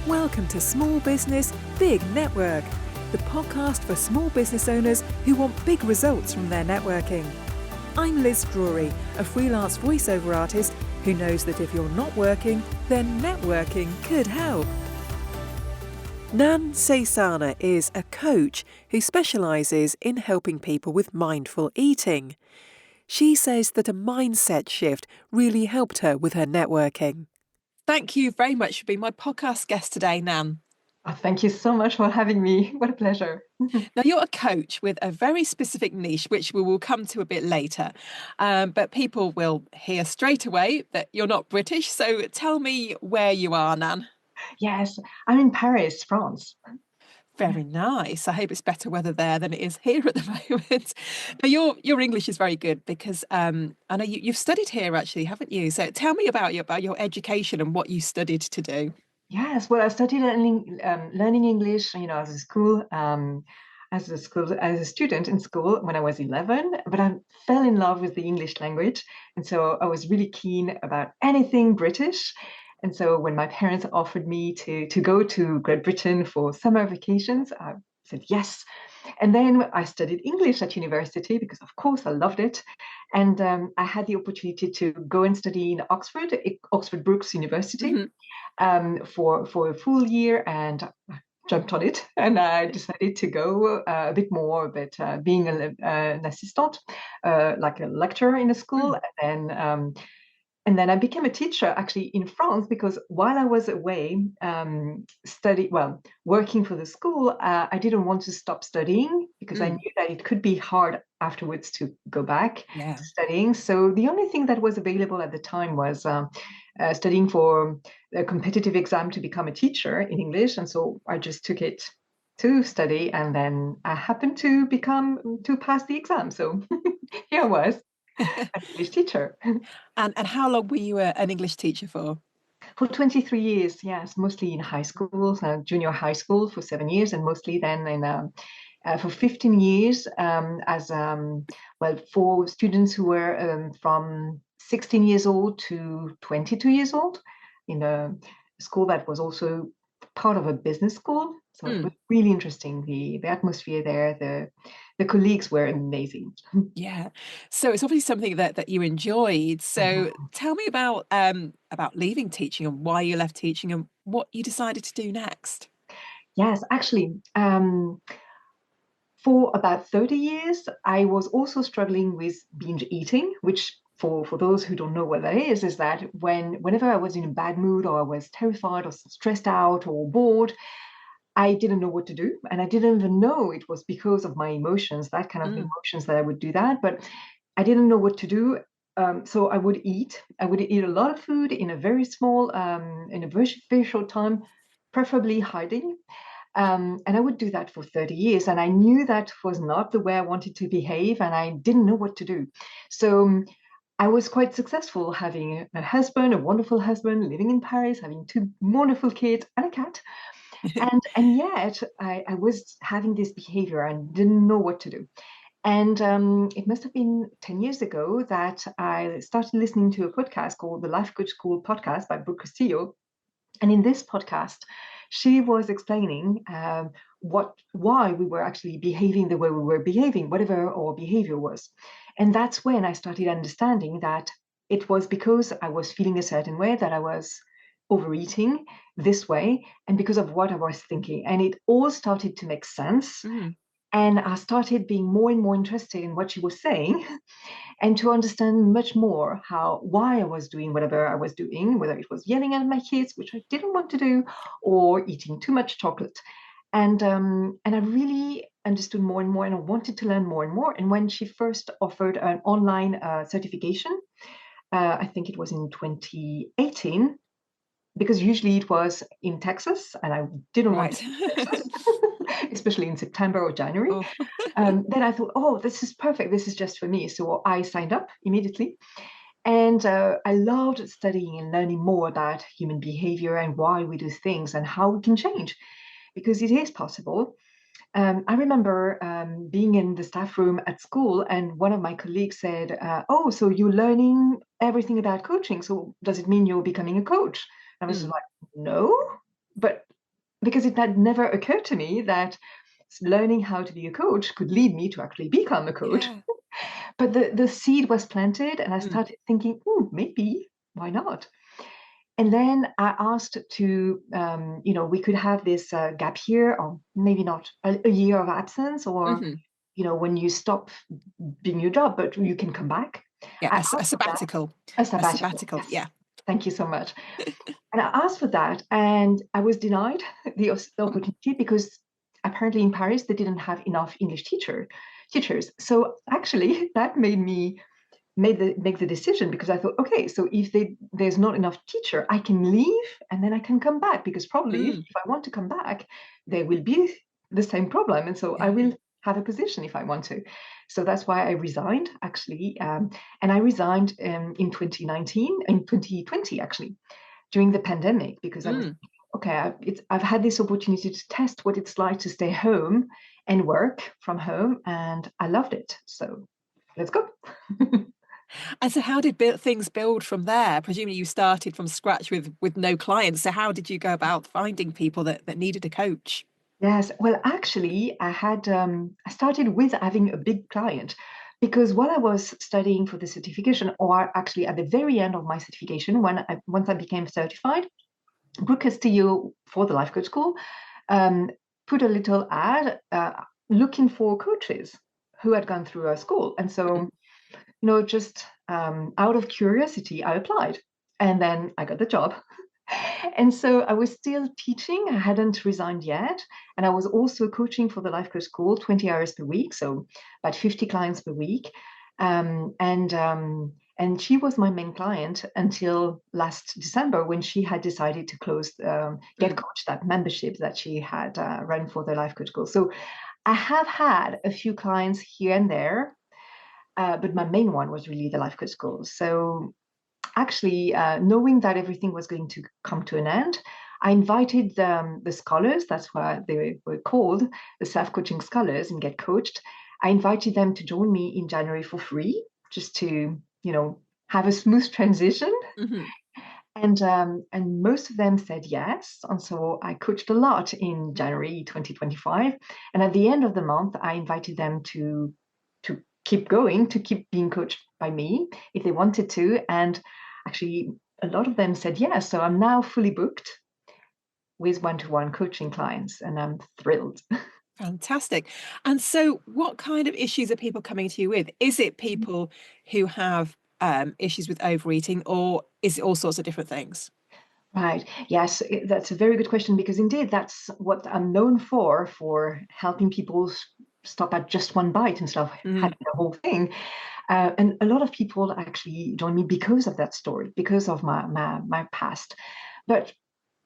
Welcome to Small Business, Big Network, the podcast for small business owners who want big results from their networking. I'm Liz Drury, a freelance voiceover artist who knows that if you're not working, then networking could help. Nadège Saysana is a coach who specialises in helping people with mindful eating. She says that a mindset shift really helped her with her networking. Thank you very much for being my podcast guest today, Nan. Oh, thank you so much for having me. What a pleasure. Now, you're a coach with a very specific niche, which we will come to a bit later. But people will hear straight away that you're not British. So tell me where you are, Nan. Yes, I'm in Paris, France. Very nice. I hope it's better weather there than it is here at the moment. Now, your English is very good because I know you've studied here actually, haven't you? So tell me about your education and what you studied to do. Yes, well, I studied learning English, as a student in school when I was 11. But I fell in love with the English language, and so I was really keen about anything British. And so when my parents offered me to go to Great Britain for summer vacations, I said yes. And then I studied English at university because, of course, I loved it. And I had the opportunity to go and study in Oxford Brookes University, for a full year, and I jumped on it. And I decided to go a bit more, but being an assistant, like a lecturer in a school, and then I became a teacher actually in France because while I was away working for the school, I didn't want to stop studying because I knew that it could be hard afterwards to go back to studying. So the only thing that was available at the time was studying for a competitive exam to become a teacher in English. And so I just took it to study, and then I happened to pass the exam. So here I was. An English teacher. And how long were you an English teacher for? For 23 years, yes, mostly in high schools, junior high school for 7 years, and mostly then for 15 years for students who were from 16 years old to 22 years old in a school that was also part of a business school. So it was really interesting. The atmosphere there, the colleagues were amazing. Yeah. So it's obviously something that you enjoyed. So tell me about leaving teaching and why you left teaching and what you decided to do next. Yes, actually, for about 30 years, I was also struggling with binge eating, which for those who don't know what that is that whenever I was in a bad mood or I was terrified or stressed out or bored, I didn't know what to do. And I didn't even know it was because of my emotions, that kind of emotions, that I would do that. But I didn't know what to do. So I would eat. I would eat a lot of food in a very small, in a very short time, preferably hiding. And I would do that for 30 years. And I knew that was not the way I wanted to behave. And I didn't know what to do. So I was quite successful having a husband, a wonderful husband, living in Paris, having 2 wonderful kids and a cat. And yet I was having this behavior and didn't know what to do. And it must have been 10 years ago that I started listening to a podcast called the Life Coach School podcast by Brooke Castillo. And in this podcast, she was explaining why we were actually behaving the way we were behaving, whatever our behavior was. And that's when I started understanding that it was because I was feeling a certain way that I was overeating this way, and because of what I was thinking. And it all started to make sense. And I started being more and more interested in what she was saying and to understand much more why I was doing whatever I was doing, whether it was yelling at my kids, which I didn't want to do, or eating too much chocolate. And I really understood more and more, and I wanted to learn more and more. And when she first offered an online certification, I think it was in 2018, because usually it was in Texas, and I didn't want to go to Texas, especially in September or January. Then I thought, oh, this is perfect. This is just for me. So I signed up immediately. And I loved studying and learning more about human behavior and why we do things and how we can change, because it is possible. I remember being in the staff room at school, and one of my colleagues said, oh, so you're learning everything about coaching. So does it mean you're becoming a coach? I was like, no, but because it had never occurred to me that learning how to be a coach could lead me to actually become a coach. Yeah. But the seed was planted, and I Mm. started thinking, oh, maybe, why not? And then I asked to, we could have this gap year, or maybe not a year of absence, or, Hmm. when you stop doing your job, but you can come back. Yeah, I a asked for that, sabbatical. a A sabbatical. sabbatical. Yes. Yeah. Thank you so much. And I asked for that, and I was denied the opportunity because apparently in Paris they didn't have enough English teachers. So actually, that make the decision, because I thought, okay, so if there's not enough teacher, I can leave and then I can come back, because probably Mm. if I want to come back, there will be the same problem, and so I Yeah. will have a position if I want to. So that's why I resigned, actually, and I resigned in 2020 actually, during the pandemic, because I was Mm. okay. I've had this opportunity to test what it's like to stay home and work from home, and I loved it. So let's go. And so how did things build from there? Presumably you started from scratch with no clients. So how did you go about finding people that needed a coach? Yes, well, actually, I started with having a big client, because while I was studying for the certification, or actually at the very end of my certification, once I became certified, Brooke Castillo for the Life Coach School um, put a little ad looking for coaches who had gone through our school, and Mm. so just out of curiosity, I applied, and then I got the job. And so I was still teaching. I hadn't resigned yet. And I was also coaching for the Life Coach School 20 hours per week, so about 50 clients per week. And she was my main client until last December, when she had decided to close Get Mm. Coach, that membership that she had run for the Life Coach School. So I have had a few clients here and there, but my main one was really the Life Coach School. So actually, knowing that everything was going to come to an end, I invited the scholars, that's what they were called, the self-coaching scholars in Get Coached. I invited them to join me in January for free, just to, have a smooth transition. Hmm. And most of them said yes. And so I coached a lot in January 2025. And at the end of the month, I invited them to keep going, to keep being coached by me if they wanted to. And actually, a lot of them said yes. So I'm now fully booked with one-to-one coaching clients, and I'm thrilled. Fantastic. And so what kind of issues are people coming to you with? Is it people who have issues with overeating, or is it all sorts of different things? Right. Yes, that's a very good question, because indeed that's what I'm known for helping people stop at just one bite instead of Mm. having the whole thing. And a lot of people actually join me because of that story, because of my past. But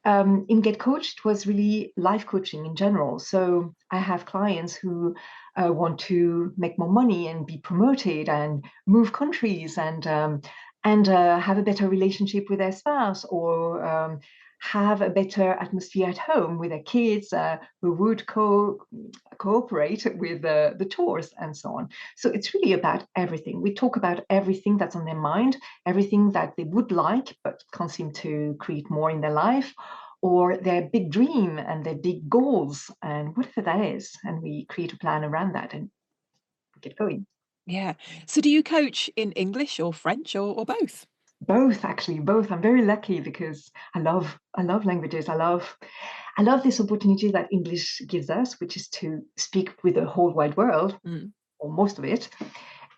in Get Coached, it was really life coaching in general. So I have clients who want to make more money and be promoted and move countries, and have a better relationship with their spouse, or have a better atmosphere at home with their kids, who would cooperate with the chores and so on. So it's really about everything. We talk about everything that's on their mind, everything that they would like but can't seem to create more in their life, or their big dream and their big goals, and whatever that is. And we create a plan around that and get going. Yeah. So do you coach in English or French, or both? Both, actually, both. I'm very lucky because I love languages. I love this opportunity that English gives us, which is to speak with the whole wide world, Mm. or most of it.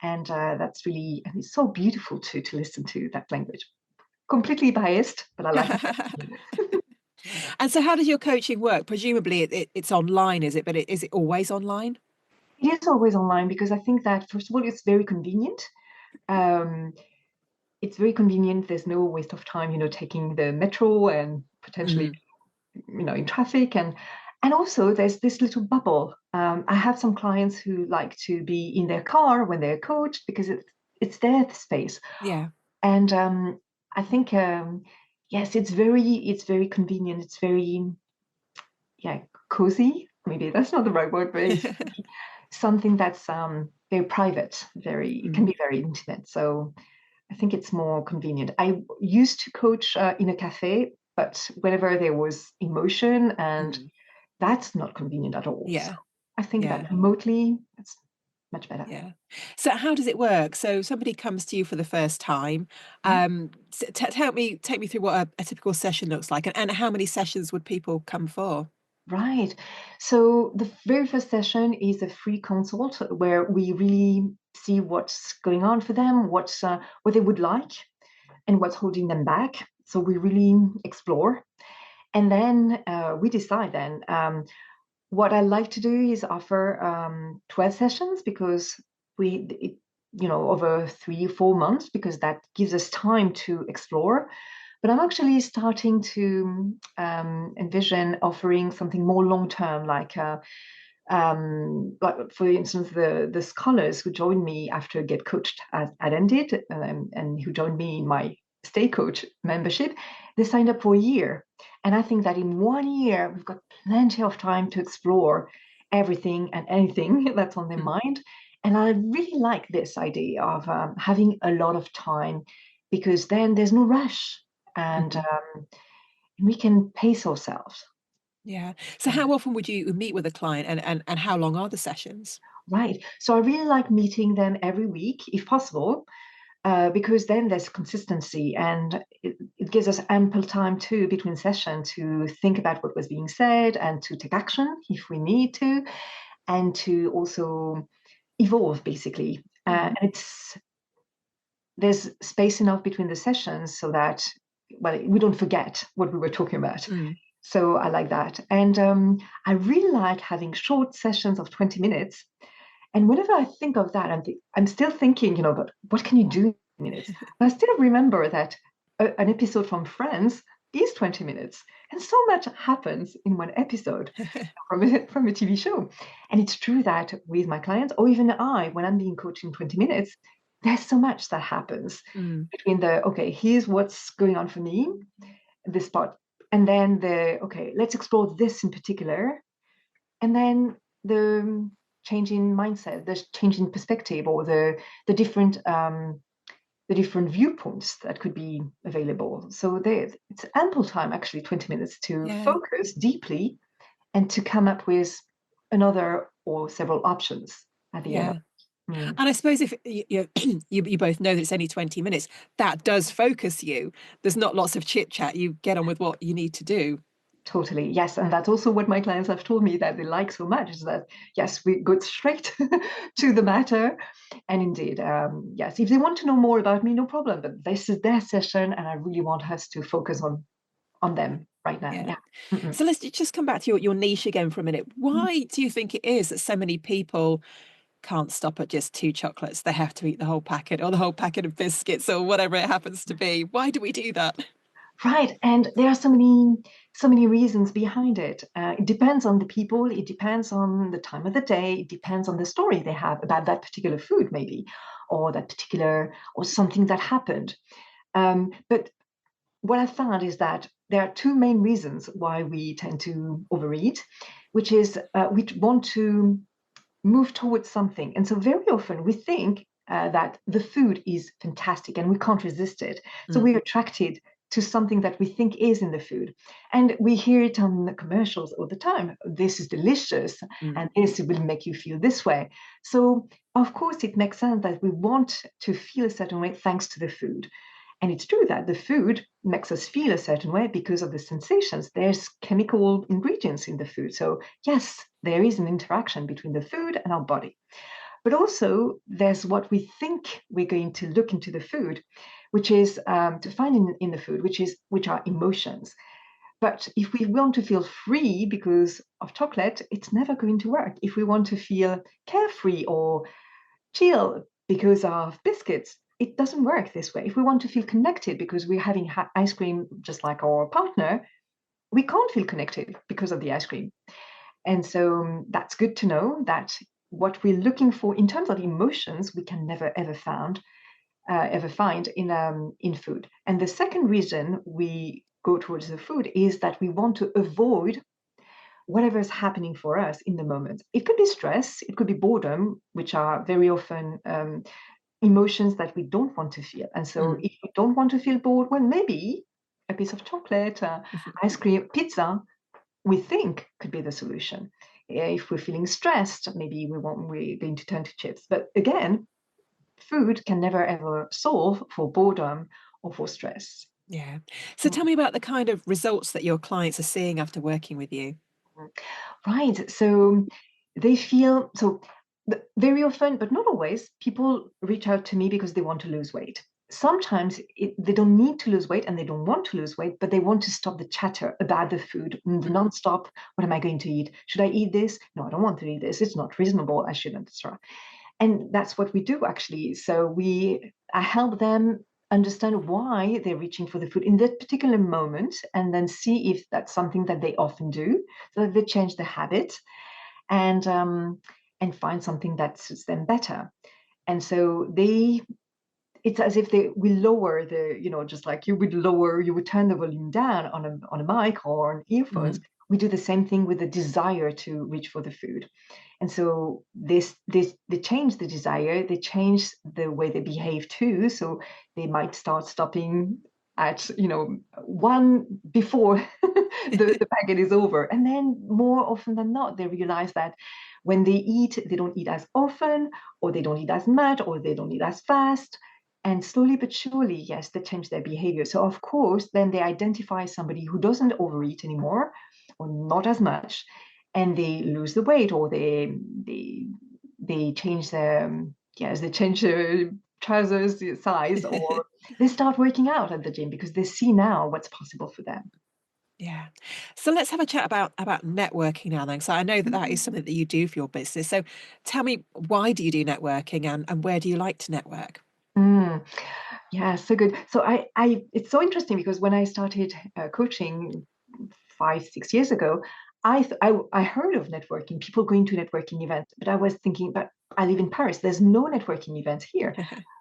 And that's really, and it's so beautiful to listen to that language. Completely biased, but I like it. And so how does your coaching work? Presumably it's online, is it? But is it always online? It is always online, because I think that, first of all, it's very convenient. Um, it's very convenient. There's no waste of time, taking the metro and potentially, Mm. in traffic. And also there's this little bubble. I have some clients who like to be in their car when they're coached, because it's their space. Yeah. And I think, yes, it's very convenient. It's very, yeah, cozy. Maybe that's not the right word, but it's something that's very private. It can Mm. be very intimate. So I think it's more convenient. I used to coach in a cafe but whenever there was emotion, and that's not convenient at all. Yeah. So I think Yeah. that remotely, it's much better. Yeah. So how does it work? So somebody comes to you for the first time. Take me through what a typical session looks like, and how many sessions would people come for? Right. So the very first session is a free consult where we really see what's going on for them, what they would like, and what's holding them back. So we really explore, and then we decide. Then what I like to do is offer 12 sessions, because over 3 or 4 months, because that gives us time to explore. But I'm actually starting to envision offering something more long term, like for instance, the scholars who joined me after Get Coached had ended, and who joined me in my Stay Coach membership, they signed up for a year. And I think that in 1 year, we've got plenty of time to explore everything and anything that's on their mind. And I really like this idea of having a lot of time, because then there's no rush, and we can pace ourselves. Yeah. So how often would you meet with a client, and how long are the sessions? Right. So I really like meeting them every week, if possible, because then there's consistency, and it gives us ample time too between sessions to think about what was being said and to take action if we need to, and to also evolve basically. And there's space enough between the sessions so that, well, we don't forget what we were talking about. So I like that. And I really like having short sessions of 20 minutes. And whenever I think of that, I'm still thinking, but what can you do in minutes? And I still remember that an episode from Friends is 20 minutes. And so much happens in one episode from a TV show. And it's true that with my clients, or even when I'm being coached in 20 minutes, there's so much that happens between okay, here's what's going on for me, this part, and then okay, let's explore this in particular, and then the change in mindset, the change in perspective, or the different viewpoints that could be available. So it's ample time, actually, 20 minutes to focus deeply and to come up with another or several options at the end. And I suppose if you both know that it's only 20 minutes, that does focus you. There's not lots of chit chat. You get on with what you need to do. Totally, yes. And that's also what my clients have told me that they like so much, is that, yes, we go straight to the matter. And indeed, yes, if they want to know more about me, no problem. But this is their session, and I really want us to focus on them right now. Yeah. So let's just come back to your niche again for a minute. Why do you think it is that so many people can't stop at just 2 chocolates? They have to eat the whole packet, or the whole packet of biscuits, or whatever it happens to be. Why do we do that? Right, and there are so many reasons behind it. It depends on the people. It depends on the time of the day. It depends on the story they have about that particular food, maybe, or something that happened. But what I found is that there are 2 main reasons why we tend to overeat, which is we want to move towards something, and so very often we think that the food is fantastic and we can't resist it. So we're attracted to something that we think is in the food. And we hear it on the commercials all the time. This is delicious, and this will make you feel this way. So, of course, it makes sense that we want to feel a certain way thanks to the food. And it's true that the food makes us feel a certain way because of the sensations. There's chemical ingredients in the food. So, yes, there is an interaction between the food and our body. But also, there's what we think we're going to look into the food, which is to find in the food, which are emotions. But if we want to feel free because of chocolate, it's never going to work. If we want to feel carefree or chill because of biscuits, it doesn't work this way. If we want to feel connected because we're having ice cream just like our partner, we can't feel connected because of the ice cream. And so that's good to know that what we're looking for in terms of emotions, we can never ever find in food. And the second reason we go towards the food is that we want to avoid whatever is happening for us in the moment. It could be stress, it could be boredom, which are very often emotions that we don't want to feel. And so if we don't want to feel bored, well, maybe a piece of chocolate, ice cream, pizza, we think could be the solution. If we're feeling stressed, maybe we're going to turn to chips. But again, food can never ever solve for boredom or for stress. Yeah. So tell me about the kind of results that your clients are seeing after working with you. Right. So they feel so very often, but not always, people reach out to me because they want to lose weight. Sometimes they don't need to lose weight and they don't want to lose weight, but they want to stop the chatter about the food, the non-stop. What am I going to eat? Should I eat this? No, I don't want to eat this. It's not reasonable. I shouldn't. Etc. And that's what we do actually. So I help them understand why they're reaching for the food in that particular moment, and then see if that's something that they often do, so that they change the habit and find something that suits them better. And so it's as if we lower just like you would turn the volume down on a mic or on earphones. We do the same thing with the desire to reach for the food. And so they change the desire, they change the way they behave too. So they might start stopping at one before the packet is over. And then more often than not, they realize that when they eat, they don't eat as often, or they don't eat as much, or they don't eat as fast. And slowly but surely, yes, they change their behavior. So of course, then they identify somebody who doesn't overeat anymore, or not as much, and they lose the weight, or they change their trousers size, or they start working out at the gym because they see now what's possible for them. Yeah. So let's have a chat about networking now then. So I know that is something that you do for your business. So tell me, why do you do networking, and where do you like to network? Yeah, so good. So it's so interesting because when I started coaching 5-6 years ago, I heard of networking, people going to networking events, but I was thinking, but I live in Paris, there's no networking events here,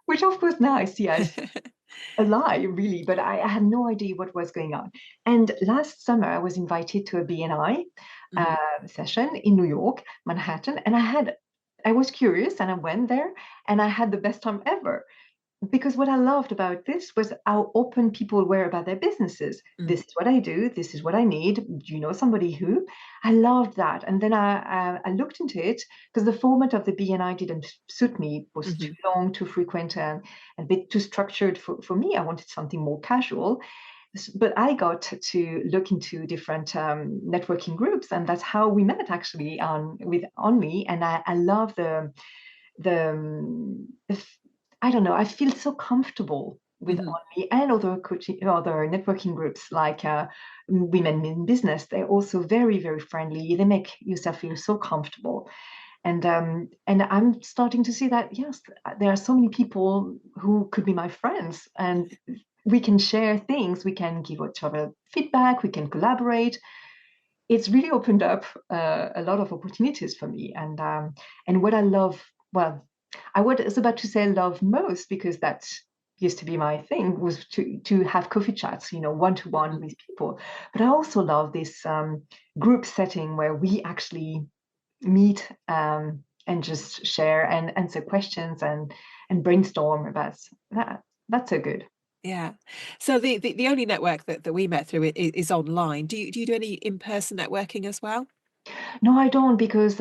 which of course now I see as a lie, really, but I had no idea what was going on. And last summer, I was invited to a BNI session in New York, Manhattan, and I was curious and I went there and I had the best time ever. Because what I loved about this was how open people were about their businesses. This is what I do. This is what I need. Do you know somebody who? I loved that. And then I looked into it because the format of the BNI didn't suit me. It was too long, too frequent, and a bit too structured for me. I wanted something more casual. But I got to look into different networking groups, and that's how we met actually on me. And I love the I don't know, I feel so comfortable with Only and other networking groups like Women in Business. They're also very, very friendly. They make yourself feel so comfortable. And I'm starting to see that, yes, there are so many people who could be my friends, and we can share things, we can give each other feedback, we can collaborate. It's really opened up a lot of opportunities for me. And what I love, well, I was about to say love most, because that used to be my thing, was to have coffee chats, one-to-one with people. But I also love this group setting where we actually meet and just share and answer questions and brainstorm about that. That's so good. Yeah. So the only network that we met through is online. Do you do any in-person networking as well? No, I don't, because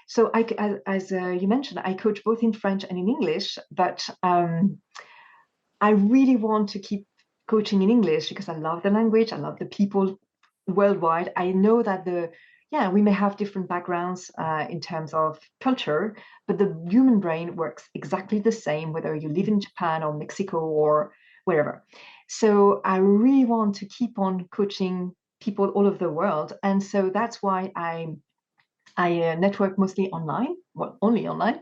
so as you mentioned, I coach both in French and in English, but I really want to keep coaching in English because I love the language, I love the people worldwide. I know that we may have different backgrounds in terms of culture, but the human brain works exactly the same, whether you live in Japan or Mexico or wherever. So I really want to keep on coaching people all over the world. And so that's why I network mostly online, well, only online,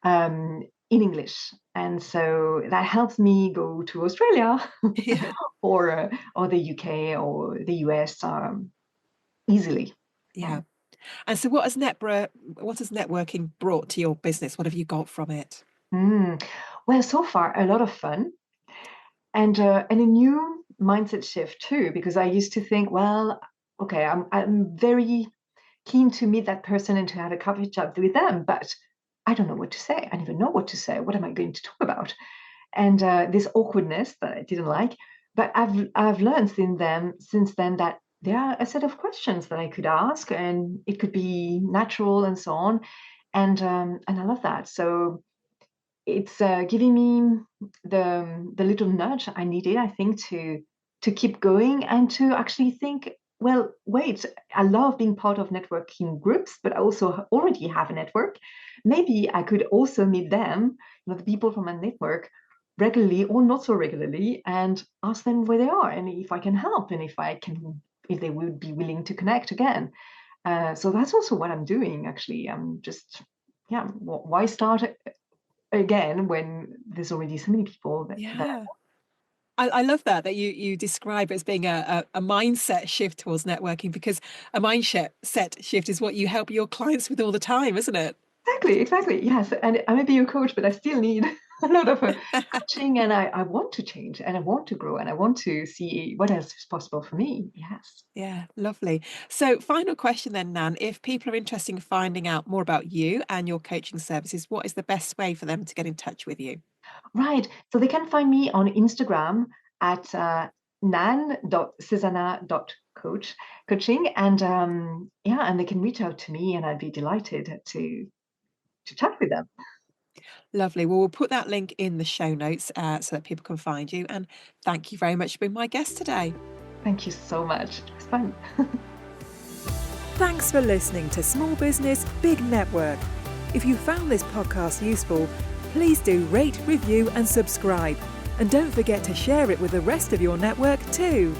in English. And so that helps me go to Australia or the UK or the US easily. Yeah. And so what has networking brought to your business? What have you got from it? Well, so far, a lot of fun and a new mindset shift too, because I used to think, well, okay, I'm very keen to meet that person and to have a coffee chat with them, but I don't know what to say. I don't even know what to say. What am I going to talk about? And this awkwardness that I didn't like. but I've learned since then that there are a set of questions that I could ask, and it could be natural and so on, and I love that. So it's giving me the little nudge I needed, I think, to keep going and to actually think, well, wait, I love being part of networking groups, but I also already have a network. Maybe I could also meet them, the people from my network, regularly or not so regularly, and ask them where they are and if I can help and if they would be willing to connect again. So that's also what I'm doing, actually. I'm just, yeah, why start again when there's already so many people that Yeah. I love that you describe it as being a mindset shift towards networking, because a mindset shift is what you help your clients with all the time, isn't it? exactly, yes. And I may be a coach, but I still need a lot of coaching, and I want to change and I want to grow and I want to see what else is possible for me. Yes. Yeah, lovely. So, final question then, Nan. If people are interested in finding out more about you and your coaching services, what is the best way for them to get in touch with you? Right. So they can find me on Instagram at nan.saysana.coaching, and yeah, and they can reach out to me and I'd be delighted to chat with them. Lovely. Well, we'll put that link in the show notes so that people can find you. And thank you very much for being my guest today. Thank you so much. It's fun. Thanks for listening to Small Business, Big Network. If you found this podcast useful, please do rate, review and subscribe. And don't forget to share it with the rest of your network too.